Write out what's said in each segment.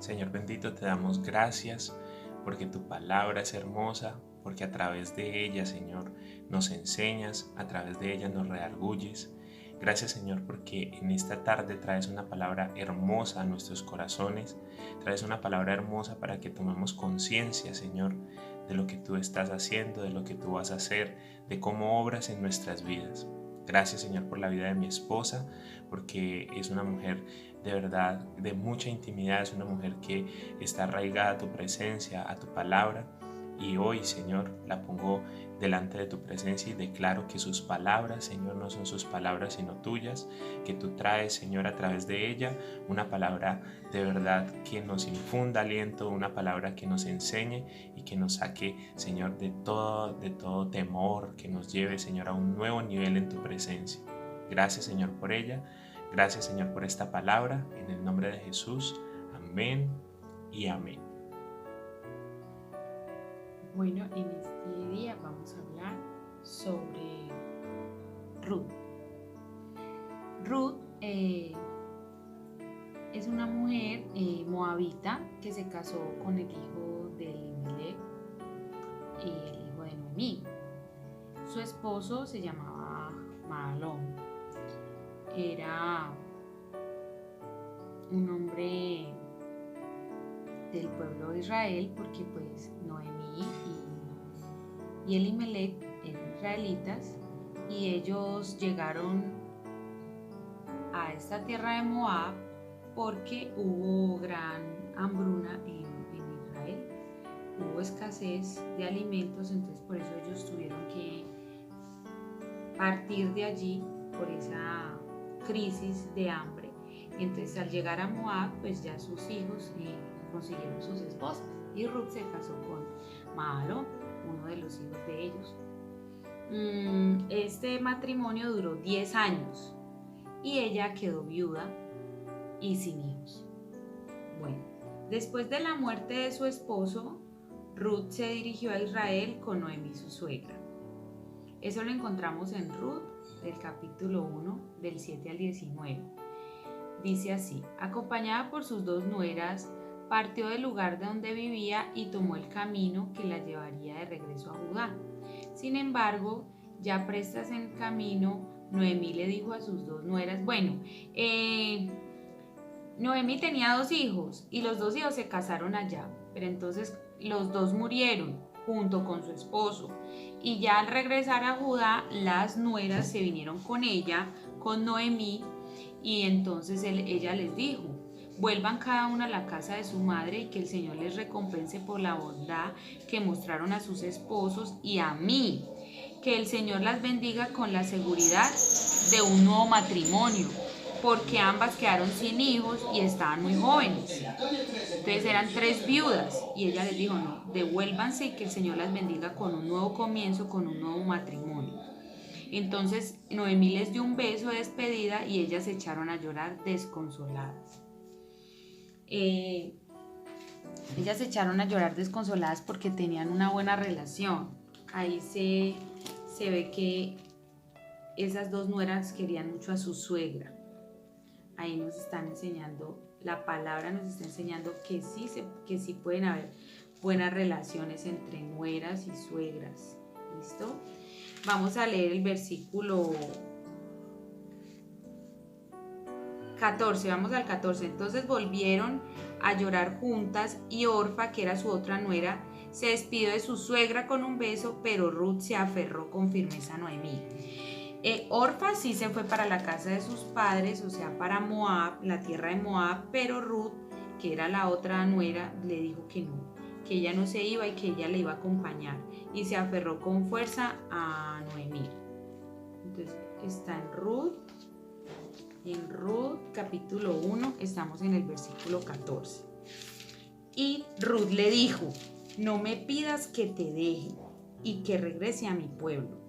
Señor bendito, te damos gracias porque tu palabra es hermosa, porque a través de ella, Señor, nos enseñas, a través de ella nos redarguyes. Gracias, Señor, porque en esta tarde traes una palabra hermosa a nuestros corazones, traes una palabra hermosa para que tomemos conciencia, Señor, de lo que tú estás haciendo, de lo que tú vas a hacer, de cómo obras en nuestras vidas. Gracias, Señor, por la vida de mi esposa, porque es una mujer de verdad de mucha intimidad, es una mujer que está arraigada a tu presencia, a tu palabra. Y hoy, Señor, la pongo delante de tu presencia y declaro que sus palabras, Señor, no son sus palabras sino tuyas, que tú traes, Señor, a través de ella una palabra de verdad que nos infunda aliento, una palabra que nos enseñe y que nos saque, Señor, de todo temor, que nos lleve, Señor, a un nuevo nivel en tu presencia. Gracias, Señor, por ella. Gracias, Señor, por esta palabra. En el nombre de Jesús. Amén y amén. Bueno, en este día vamos a hablar sobre Ruth. Ruth es una mujer moabita que se casó con el hijo de Elimelech y el hijo de Noemí. Su esposo se llamaba Mahalón. Era un hombre del pueblo de Israel porque pues Noemí y Elimelech eran israelitas y ellos llegaron a esta tierra de Moab porque hubo gran hambruna en Israel, hubo escasez de alimentos, entonces por eso ellos tuvieron que partir de allí por esa crisis de hambre. Entonces al llegar a Moab pues ya sus hijos consiguieron sus esposas y Ruth se casó con Mahalón, uno de los hijos de ellos. Este matrimonio duró 10 años y ella quedó viuda y sin hijos. Bueno, después de la muerte de su esposo, Ruth se dirigió a Israel con Noemí, su suegra. Eso lo encontramos en Ruth, del capítulo 1, del 7 al 19. Dice así: acompañada por sus dos nueras, partió del lugar de donde vivía y tomó el camino que la llevaría de regreso a Judá. Sin embargo, ya prestas en camino, Noemí le dijo a sus dos nueras, Noemí tenía 2 hijos y los 2 hijos se casaron allá, pero entonces los 2 murieron junto con su esposo y ya al regresar a Judá, las nueras se vinieron con ella, con Noemí, y entonces ella les dijo: vuelvan cada una a la casa de su madre y que el Señor les recompense por la bondad que mostraron a sus esposos y a mí. Que el Señor las bendiga con la seguridad de un nuevo matrimonio, porque ambas quedaron sin hijos y estaban muy jóvenes. Entonces eran 3 viudas y ella les dijo: no, devuélvanse y que el Señor las bendiga con un nuevo comienzo, con un nuevo matrimonio. Entonces Noemí les dio un beso de despedida y ellas se echaron a llorar desconsoladas. Ellas se echaron a llorar desconsoladas porque tenían una buena relación. Ahí se ve que esas dos nueras querían mucho a su suegra. Ahí nos están enseñando, la palabra nos está enseñando que sí pueden haber buenas relaciones entre nueras y suegras. ¿Listo? Vamos a leer el versículo 14, vamos al 14. Entonces volvieron a llorar juntas y Orfa, que era su otra nuera, se despidió de su suegra con un beso, pero Ruth se aferró con firmeza a Noemí. Orfa sí se fue para la casa de sus padres, o sea, para Moab, la tierra de Moab, pero Ruth, que era la otra nuera, le dijo que no, que ella no se iba y que ella le iba a acompañar, y se aferró con fuerza a Noemí. Entonces está en Ruth capítulo 1, estamos en el versículo 14. Y Ruth le dijo: no me pidas que te deje y que regrese a mi pueblo.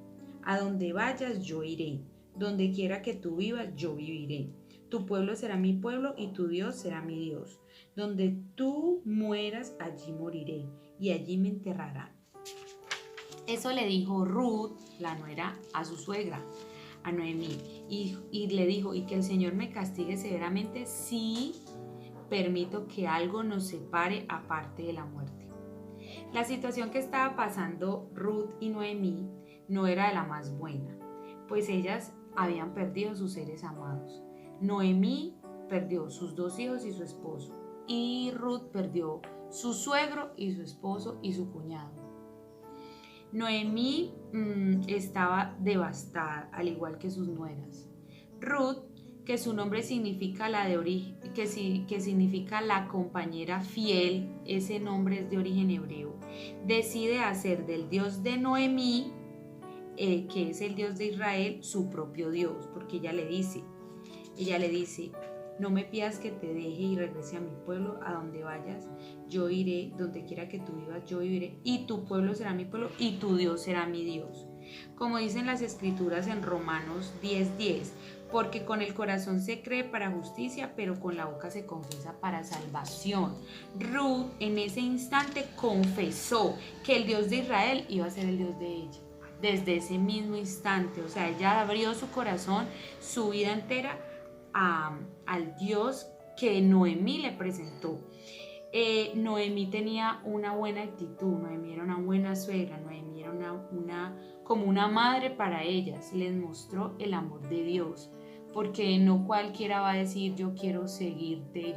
A donde vayas yo iré, donde quiera que tú vivas yo viviré. Tu pueblo será mi pueblo y tu Dios será mi Dios. Donde tú mueras, allí moriré y allí me enterrarán. Eso le dijo Ruth, la nuera, a su suegra, a Noemí, y le dijo: y que el Señor me castigue severamente si permito que algo nos separe aparte de la muerte. La situación que estaba pasando Ruth y Noemí no era de la más buena, pues ellas habían perdido sus seres amados. Noemí perdió sus 2 hijos y su esposo, y Ruth perdió su suegro y su esposo y su cuñado. Noemí estaba devastada, al igual que sus nueras. Ruth, que su nombre significa que significa la compañera fiel, ese nombre es de origen hebreo, decide hacer del Dios de Noemí, que es el Dios de Israel, su propio Dios, porque ella le dice, no me pidas que te deje y regrese a mi pueblo, a donde vayas, yo iré, donde quiera que tú vivas, yo viviré, y tu pueblo será mi pueblo, y tu Dios será mi Dios. Como dicen las escrituras en Romanos 10:10, porque con el corazón se cree para justicia, pero con la boca se confiesa para salvación. Ruth en ese instante confesó que el Dios de Israel iba a ser el Dios de ella. Desde ese mismo instante, o sea, ella abrió su corazón, su vida entera al Dios que Noemí le presentó. Noemí tenía una buena actitud, Noemí era una buena suegra, Noemí era como una madre para ellas, les mostró el amor de Dios, porque no cualquiera va a decir yo quiero seguirte,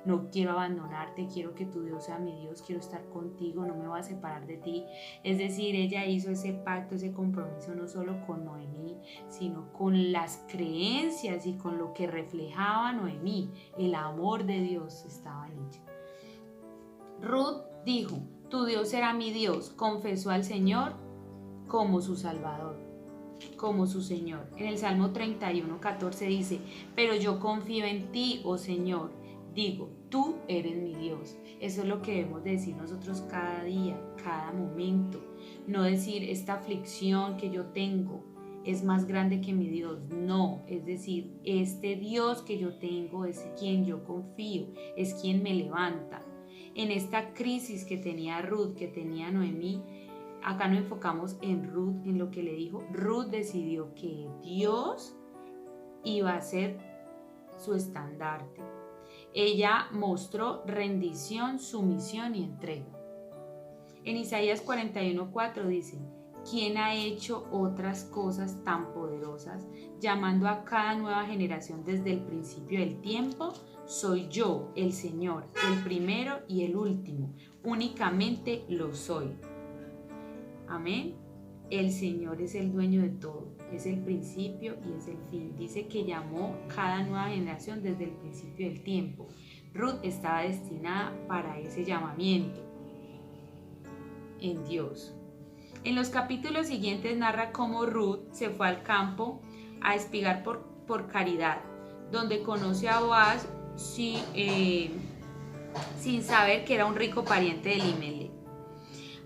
no quiero abandonarte, quiero que tu Dios sea mi Dios, quiero estar contigo, no me voy a separar de ti. Es decir, ella hizo ese pacto, ese compromiso no solo con Noemí, sino con las creencias y con lo que reflejaba Noemí, el amor de Dios estaba en ella. Ruth dijo, tu Dios será mi Dios, confesó al Señor como su Salvador, como su Señor. En el Salmo 31:14 dice, pero yo confío en ti, oh Señor, digo, tú eres mi Dios. Eso es lo que debemos decir nosotros cada día, cada momento. No decir, esta aflicción que yo tengo es más grande que mi Dios. No, es decir, este Dios que yo tengo es quien yo confío, es quien me levanta. En esta crisis que tenía Ruth, que tenía Noemí, acá nos enfocamos en Ruth, en lo que le dijo. Ruth decidió que Dios iba a ser su estandarte. Ella mostró rendición, sumisión y entrega. En Isaías 41:4 dice, ¿quién ha hecho otras cosas tan poderosas, llamando a cada nueva generación desde el principio del tiempo? Soy yo, el Señor, el primero y el último, únicamente lo soy. Amén. El Señor es el dueño de todo, es el principio y es el fin. Dice que llamó cada nueva generación desde el principio del tiempo. Ruth estaba destinada para ese llamamiento en Dios. En los capítulos siguientes narra cómo Ruth se fue al campo a espigar por caridad, donde conoce a Boaz sin saber que era un rico pariente de Elimelech.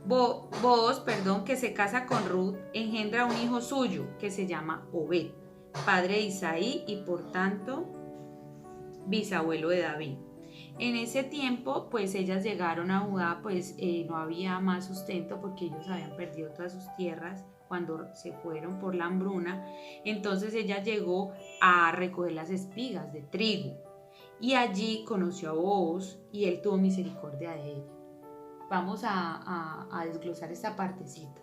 Boaz, que se casa con Ruth, engendra un hijo suyo que se llama Obed, padre de Isaí y por tanto bisabuelo de David. En ese tiempo, pues ellas llegaron a Judá, pues no había más sustento porque ellos habían perdido todas sus tierras cuando se fueron por la hambruna. Entonces ella llegó a recoger las espigas de trigo y allí conoció a Boaz y él tuvo misericordia de ella. Vamos a desglosar esta partecita.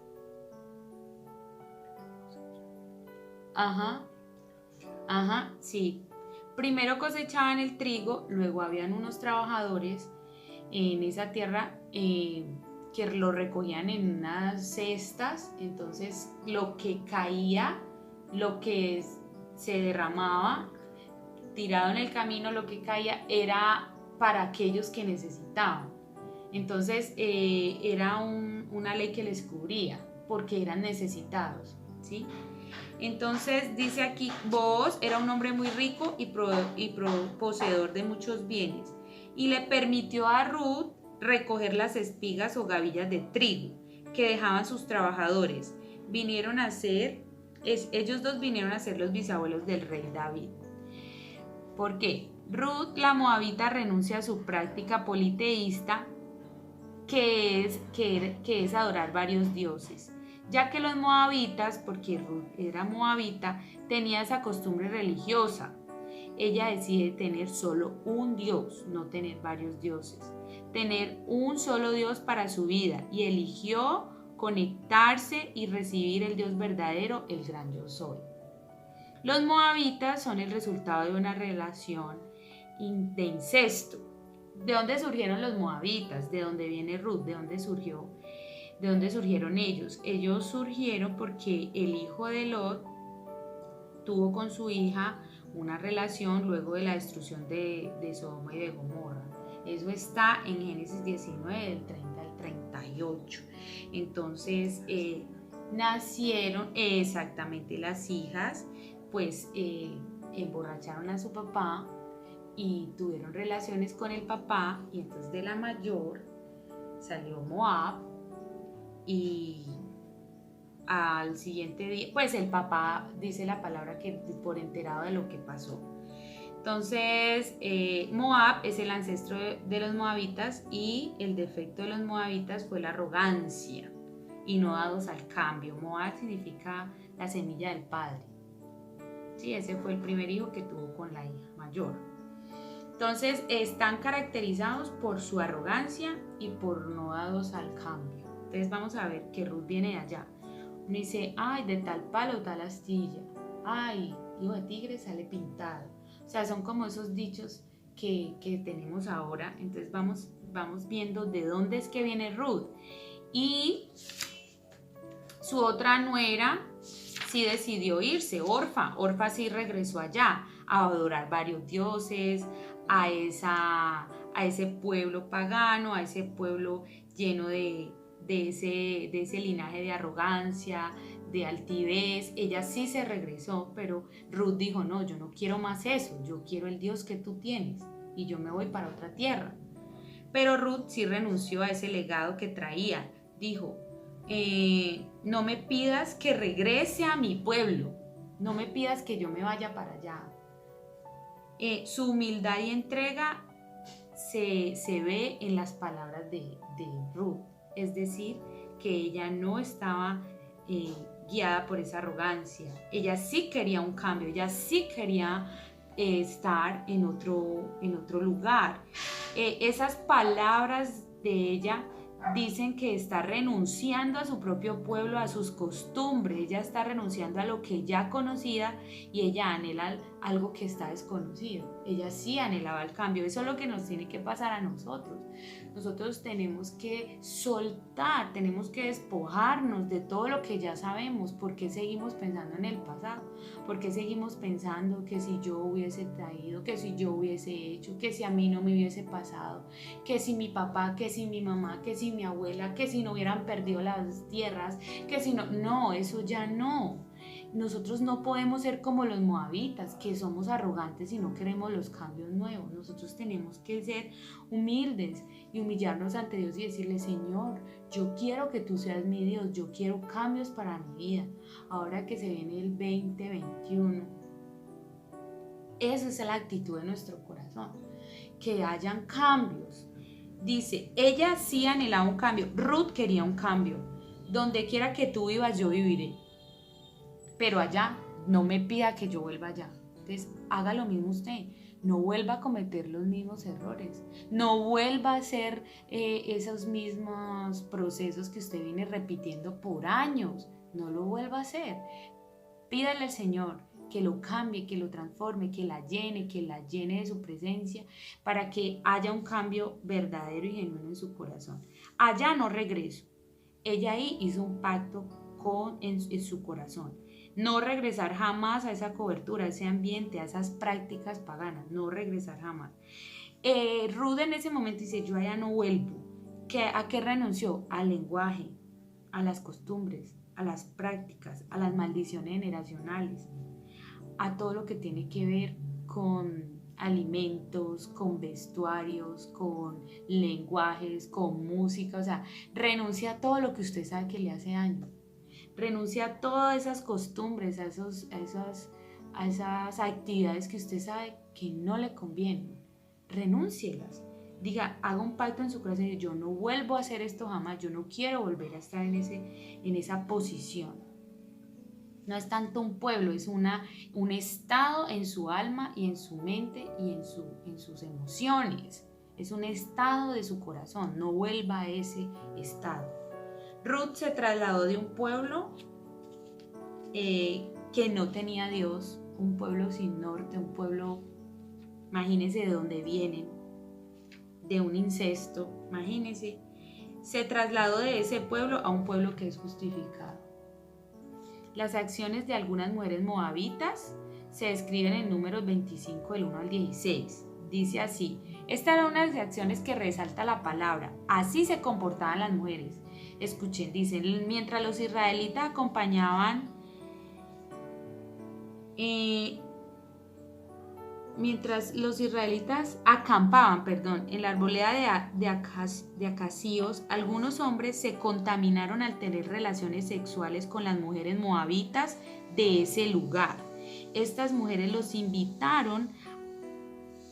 Sí. Primero cosechaban el trigo, luego habían unos trabajadores en esa tierra que lo recogían en unas cestas. Entonces lo que caía, lo que se derramaba, tirado en el camino, lo que caía era para aquellos que necesitaban. Entonces era una ley que les cubría porque eran necesitados, ¿sí? Entonces dice aquí, Boaz era un hombre muy rico y poseedor de muchos bienes y le permitió a Ruth recoger las espigas o gavillas de trigo que dejaban sus trabajadores. Ellos dos vinieron a ser los bisabuelos del rey David. ¿Por qué? Ruth, la moabita, renuncia a su práctica politeísta que es adorar varios dioses, ya que los moabitas, porque Ruth era moabita, tenía esa costumbre religiosa ella decide tener solo un Dios, no tener varios dioses, tener un solo Dios para su vida, y eligió conectarse y recibir el Dios verdadero, el gran yo soy. Los moabitas son el resultado de una relación de incesto. ¿De dónde surgieron los moabitas? ¿De dónde viene Ruth? ¿De dónde surgieron ellos? Ellos surgieron porque el hijo de Lot tuvo con su hija una relación luego de la destrucción de Sodoma y de Gomorra. Eso está en Génesis 19, del 30 al 38. Entonces, nacieron exactamente las hijas, pues emborracharon a su papá y tuvieron relaciones con el papá, y entonces de la mayor salió Moab, y al siguiente día, pues el papá dice la palabra que por enterado de lo que pasó. Entonces, Moab es el ancestro de los moabitas, y el defecto de los moabitas fue la arrogancia y no dados al cambio. Moab significa la semilla del padre. Sí, ese fue el primer hijo que tuvo con la hija mayor. Entonces, están caracterizados por su arrogancia y por no dados al cambio. Entonces, vamos a ver que Ruth viene de allá. Uno dice, ay, de tal palo, tal astilla. Ay, hijo de tigre sale pintado. O sea, son como esos dichos que tenemos ahora. Entonces, vamos viendo de dónde es que viene Ruth. Y su otra nuera sí decidió irse, Orfa. Orfa sí regresó allá a adorar varios dioses, a ese pueblo pagano, a ese pueblo lleno de ese linaje de arrogancia, de altivez. Ella sí se regresó, pero Ruth dijo, no, yo no quiero más eso, yo quiero el Dios que tú tienes, y yo me voy para otra tierra. Pero Ruth sí renunció a ese legado que traía. Dijo, no me pidas que regrese a mi pueblo, no me pidas que yo me vaya para allá. Su humildad y entrega se ve en las palabras de Ruth, es decir, que ella no estaba guiada por esa arrogancia. Ella sí quería un cambio, ella sí quería estar en otro lugar. Esas palabras de ella dicen que está renunciando a su propio pueblo, a sus costumbres. Ella está renunciando a lo que ya conocía, y ella anhela algo que está desconocido. Ella sí anhelaba el cambio. Eso es lo que nos tiene que pasar a nosotros. Nosotros tenemos que soltar, tenemos que despojarnos de todo lo que ya sabemos. ¿Por qué seguimos pensando en el pasado? ¿Por qué seguimos pensando que si yo hubiese traído, que si yo hubiese hecho, que si a mí no me hubiese pasado, que si mi papá, que si mi mamá, que si mi abuela, que si no hubieran perdido las tierras, que si no? No, eso ya no. Nosotros no podemos ser como los moabitas, que somos arrogantes y no queremos los cambios nuevos. Nosotros tenemos que ser humildes y humillarnos ante Dios y decirle, Señor, yo quiero que tú seas mi Dios, yo quiero cambios para mi vida. Ahora que se viene el 2021, esa es la actitud de nuestro corazón, que hayan cambios. Dice, ella sí anhelaba un cambio, Ruth quería un cambio. Donde quiera que tú vivas, yo viviré. Pero allá, no me pida que yo vuelva allá. Entonces, haga lo mismo usted. No vuelva a cometer los mismos errores. No vuelva a hacer esos mismos procesos que usted viene repitiendo por años. No lo vuelva a hacer. Pídale al Señor que lo cambie, que lo transforme, que la llene de su presencia, para que haya un cambio verdadero y genuino en su corazón. Allá no regreso. Ella ahí hizo un pacto en su corazón. No regresar jamás a esa cobertura, a ese ambiente, a esas prácticas paganas. No regresar jamás. Ruth en ese momento dice, yo allá no vuelvo. ¿A qué renunció? Al lenguaje, a las costumbres, a las prácticas, a las maldiciones generacionales, a todo lo que tiene que ver con alimentos, con vestuarios, con lenguajes, con música. O sea, renuncia a todo lo que usted sabe que le hace daño. Renuncia a todas esas costumbres, a esas actividades que usted sabe que no le convienen. Renúncielas. Diga, haga un pacto en su corazón y yo no vuelvo a hacer esto jamás, yo no quiero volver a estar en esa posición. No es tanto un pueblo, es un estado en su alma y en su mente y en sus emociones. Es un estado de su corazón, no vuelva a ese estado. Ruth se trasladó de un pueblo que no tenía Dios, un pueblo sin norte, un pueblo, imagínense de dónde vienen, de un incesto, imagínense. Se trasladó de ese pueblo a un pueblo que es justificado. Las acciones de algunas mujeres moabitas se describen en Números 25 del 1 al 16. Dice así: esta era una de las acciones que resalta la palabra. Así se comportaban las mujeres. Escuchen, dicen, mientras los israelitas acampaban en la arboleda de acacios, algunos hombres se contaminaron al tener relaciones sexuales con las mujeres moabitas de ese lugar. Estas mujeres los invitaron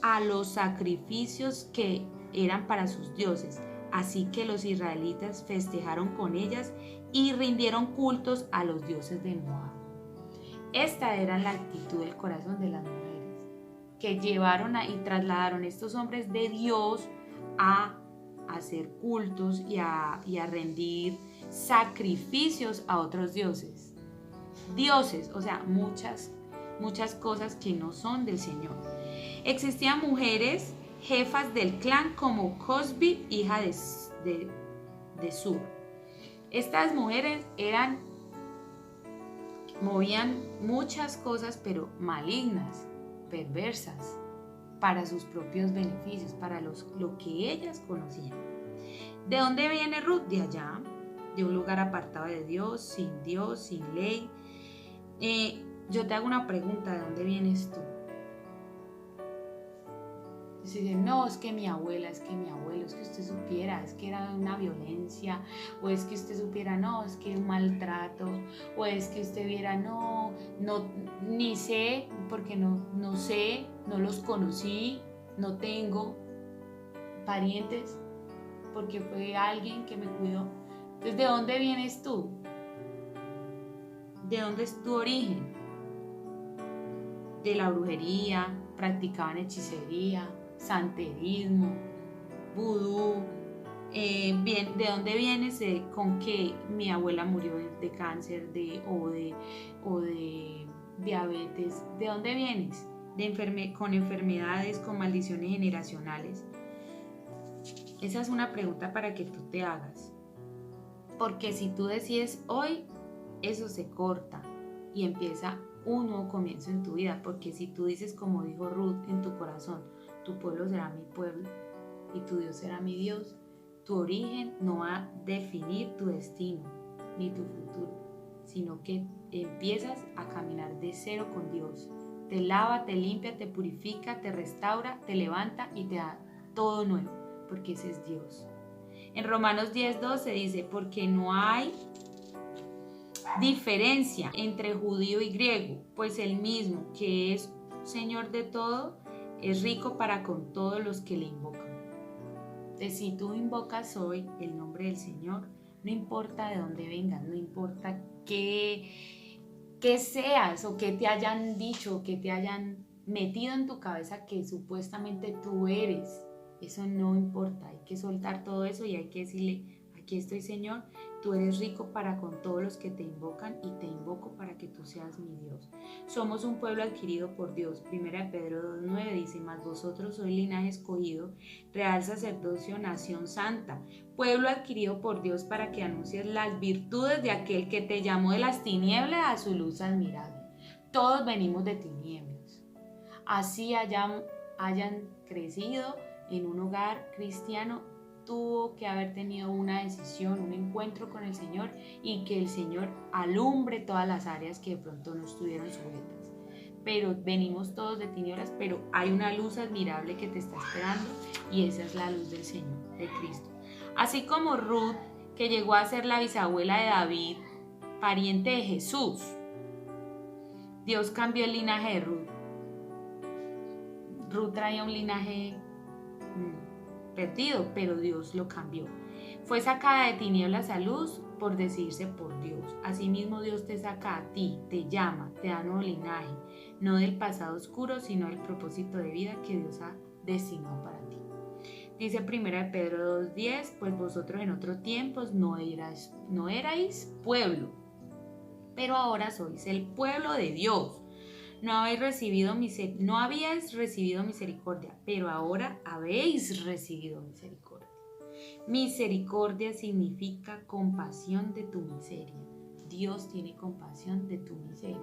a los sacrificios que eran para sus dioses, así que los israelitas festejaron con ellas y rindieron cultos a los dioses de Moab. Esta era la actitud del corazón de las mujeres, que llevaron y trasladaron a estos hombres de Dios a hacer cultos y a rendir sacrificios a otros dioses. Dioses, o sea, muchas cosas que no son del Señor. Existían mujeres jefas del clan como Cosbi, hija de Sur. Estas mujeres movían muchas cosas, pero malignas, perversas, para sus propios beneficios, para lo que ellas conocían. ¿De dónde viene Ruth? De allá, de un lugar apartado de Dios, sin ley. Yo te hago una pregunta: ¿de dónde vienes tú? Dicen, no, es que mi abuelo, es que usted supiera, es que era una violencia, o es que usted supiera, no, es que un maltrato, o es que usted viera, no, ni sé, porque no sé, no los conocí, no tengo parientes, porque fue alguien que me cuidó. Entonces, ¿de dónde vienes tú? ¿De dónde es tu origen? De la brujería, practicaban hechicería, santerismo, vudú. ¿De dónde vienes? ¿Con que mi abuela murió de cáncer o de diabetes? ¿De dónde vienes? Con enfermedades, con maldiciones generacionales. Esa es una pregunta para que tú te hagas. Porque si tú decides hoy, eso se corta y empieza un nuevo comienzo en tu vida. Porque si tú dices, como dijo Ruth, en tu corazón, tu pueblo será mi pueblo y tu Dios será mi Dios, tu origen no va a definir tu destino ni tu futuro, sino que empiezas a caminar de cero con Dios. Te lava, te limpia, te purifica, te restaura, te levanta y te da todo nuevo, porque ese es Dios. En Romanos 10:12 dice: porque no hay diferencia entre judío y griego, pues el mismo que es Señor de todo es rico para con todos los que le invocan. Entonces, si tú invocas hoy el nombre del Señor, no importa de dónde vengas, no importa qué seas o qué te hayan dicho, o qué te hayan metido en tu cabeza que supuestamente tú eres, eso no importa. Hay que soltar todo eso y hay que decirle: aquí estoy, Señor, tú eres rico para con todos los que te invocan y te invoco para que tú seas mi Dios. Somos un pueblo adquirido por Dios. 1 Pedro 2:9 dice: mas vosotros sois linaje escogido, real sacerdocio, nación santa, pueblo adquirido por Dios, para que anuncies las virtudes de aquel que te llamó de las tinieblas a su luz admirable. Todos venimos de tinieblas. Así hayan crecido en un hogar cristiano, tuvo que haber tenido una decisión, un encuentro con el Señor, y que el Señor alumbre todas las áreas que de pronto no estuvieron sujetas. Pero venimos todos de tinieblas, pero hay una luz admirable que te está esperando, y esa es la luz del Señor, de Cristo. Así como Ruth, que llegó a ser la bisabuela de David, pariente de Jesús, Dios cambió el linaje de Ruth. Ruth traía un linaje perdido, pero Dios lo cambió. Fue sacada de tinieblas a luz por decidirse por Dios. Asimismo Dios te saca a ti, te llama, te da nuevo linaje, no del pasado oscuro, sino del propósito de vida que Dios ha destinado para ti. Dice 1 Pedro 2:10, pues vosotros en otros tiempos no erais pueblo, pero ahora sois el pueblo de Dios. No habíais recibido misericordia, pero ahora habéis recibido misericordia. Misericordia significa compasión de tu miseria. Dios tiene compasión de tu miseria.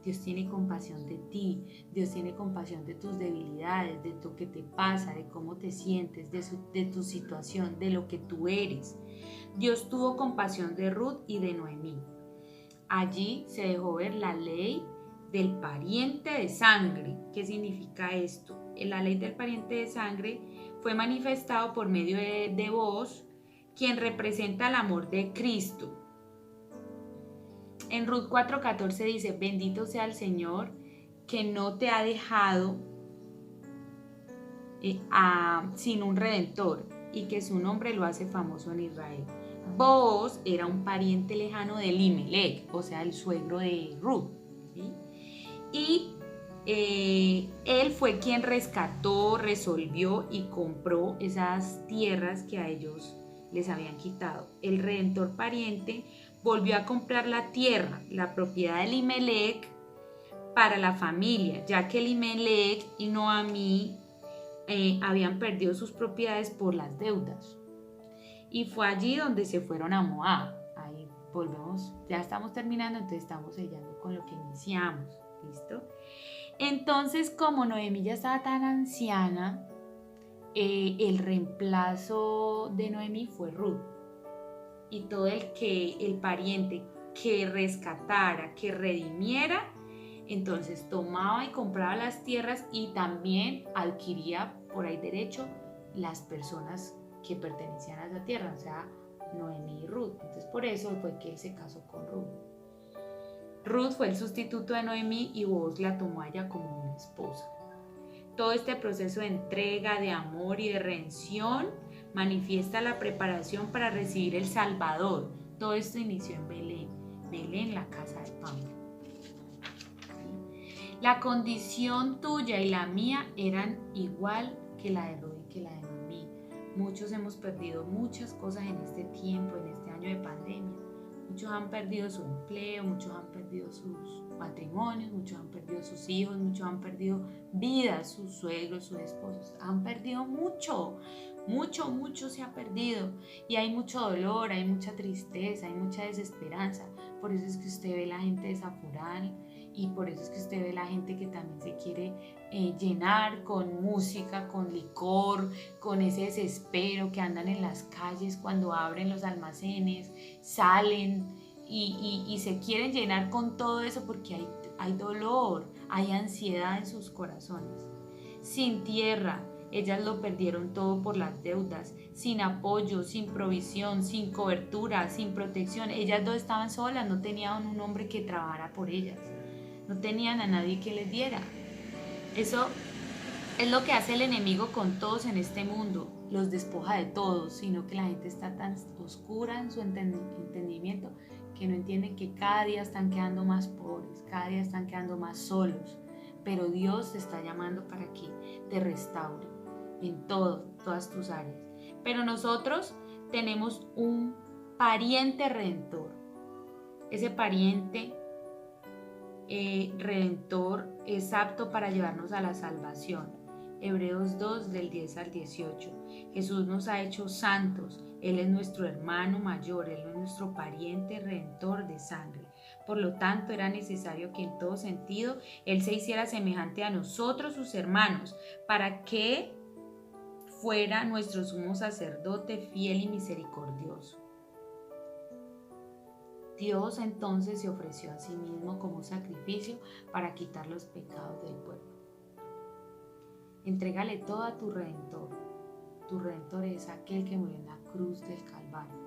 Dios tiene compasión de ti. Dios tiene compasión de tus debilidades, de lo que te pasa, de cómo te sientes, de tu situación, de lo que tú eres. Dios tuvo compasión de Ruth y de Noemí. Allí se dejó ver la ley del pariente de sangre. ¿Qué significa esto? La ley del pariente de sangre fue manifestado por medio de Booz, quien representa el amor de Cristo. En Ruth 4:14 dice, bendito sea el Señor que no te ha dejado sin un redentor y que su nombre lo hace famoso en Israel. Booz era un pariente lejano de Elimelech, o sea, el suegro de Ruth, ¿sí? Y él fue quien rescató, resolvió y compró esas tierras que a ellos les habían quitado. El redentor pariente volvió a comprar la tierra, la propiedad de Elimelech, para la familia, ya que Elimelech y Noemí habían perdido sus propiedades por las deudas. Y fue allí donde se fueron a Moab. Ahí volvemos, ya estamos terminando, entonces estamos sellando con lo que iniciamos. ¿Listo? Entonces, como Noemí ya estaba tan anciana, el reemplazo de Noemí fue Ruth. Y todo el pariente que rescatara, que redimiera, entonces tomaba y compraba las tierras y también adquiría por ahí derecho las personas que pertenecían a esa tierra, o sea, Noemí y Ruth. Entonces por eso fue que él se casó con Ruth. Ruth fue el sustituto de Noemí y Booz la tomó a ella como una esposa. Todo este proceso de entrega, de amor y de redención manifiesta la preparación para recibir el Salvador. Todo esto inició en Belén, la casa de pan. La condición tuya y la mía eran igual que la de Ruth y que la de Noemí. Muchos hemos perdido muchas cosas en este tiempo, en este año de pandemia. Muchos han perdido su empleo, muchos han perdido sus matrimonios, muchos han perdido sus hijos, muchos han perdido vidas, sus suegros, sus esposos. Han perdido mucho se ha perdido. Y hay mucho dolor, hay mucha tristeza, hay mucha desesperanza. Por eso es que usted ve la gente desaforada y por eso es que usted ve la gente que también se quiere llenar con música, con licor, con ese desespero, que andan en las calles cuando abren los almacenes, salen y se quieren llenar con todo eso porque hay dolor, hay ansiedad en sus corazones. Sin tierra, ellas lo perdieron todo por las deudas, sin apoyo, sin provisión, sin cobertura, sin protección. Ellas dos estaban solas, no tenían un hombre que trabajara por ellas, no tenían a nadie que les diera. Eso es lo que hace el enemigo con todos en este mundo, los despoja de todos, sino que la gente está tan oscura en su entendimiento que no entienden que cada día están quedando más pobres, cada día están quedando más solos. Pero Dios te está llamando para que te restaure en todas tus áreas. Pero nosotros tenemos un pariente redentor. Ese pariente redentor es apto para llevarnos a la salvación. Hebreos 2 del 10 al 18. Jesús nos ha hecho santos. Él es nuestro hermano mayor, Él es nuestro pariente redentor de sangre. Por lo tanto, era necesario que en todo sentido Él se hiciera semejante a nosotros, sus hermanos, para que fuera nuestro sumo sacerdote fiel y misericordioso. Dios entonces se ofreció a sí mismo como sacrificio para quitar los pecados del pueblo. Entrégale todo a tu Redentor. Tu Redentor es aquel que murió en la cruz del Calvario.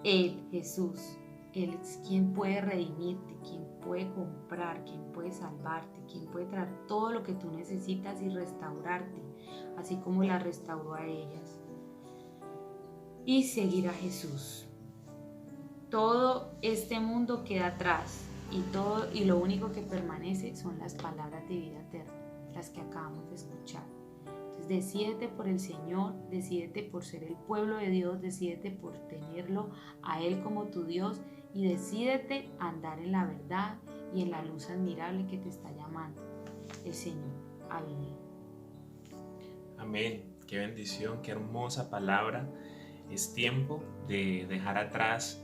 Él, Jesús, Él es quien puede redimirte, quien puede comprar, quien puede salvarte, quien puede traer todo lo que tú necesitas y restaurarte, así como la restauró a ellas. y seguir a Jesús. Todo este mundo queda atrás y lo único que permanece son las palabras de vida eterna, las que acabamos de escuchar. Entonces, decídete por el Señor, decídete por ser el pueblo de Dios, decídete por tenerlo a Él como tu Dios y decídete andar en la verdad y en la luz admirable que te está llamando el Señor a vivir. Amén. Qué bendición, qué hermosa palabra. Es tiempo de dejar atrás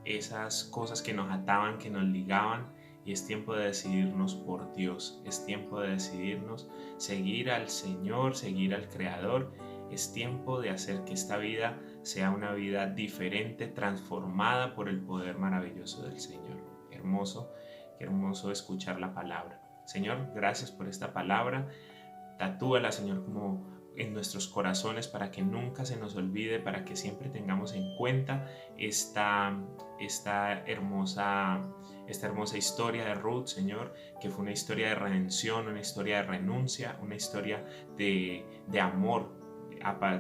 esas cosas que nos ataban, que nos ligaban, y es tiempo de decidirnos por Dios. Es tiempo de decidirnos seguir al Señor, seguir al Creador. Es tiempo de hacer que esta vida sea una vida diferente, transformada por el poder maravilloso del Señor. Qué hermoso escuchar la palabra. Señor, gracias por esta palabra. Tatúala, Señor, como en nuestros corazones para que nunca se nos olvide, para que siempre tengamos en cuenta esta hermosa historia de Ruth, Señor, que fue una historia de redención, una historia de renuncia, una historia de amor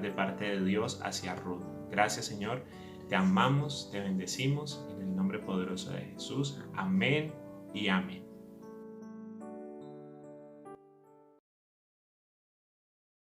de parte de Dios hacia Ruth. Gracias, Señor, te amamos, te bendecimos en el nombre poderoso de Jesús. Amén y amén.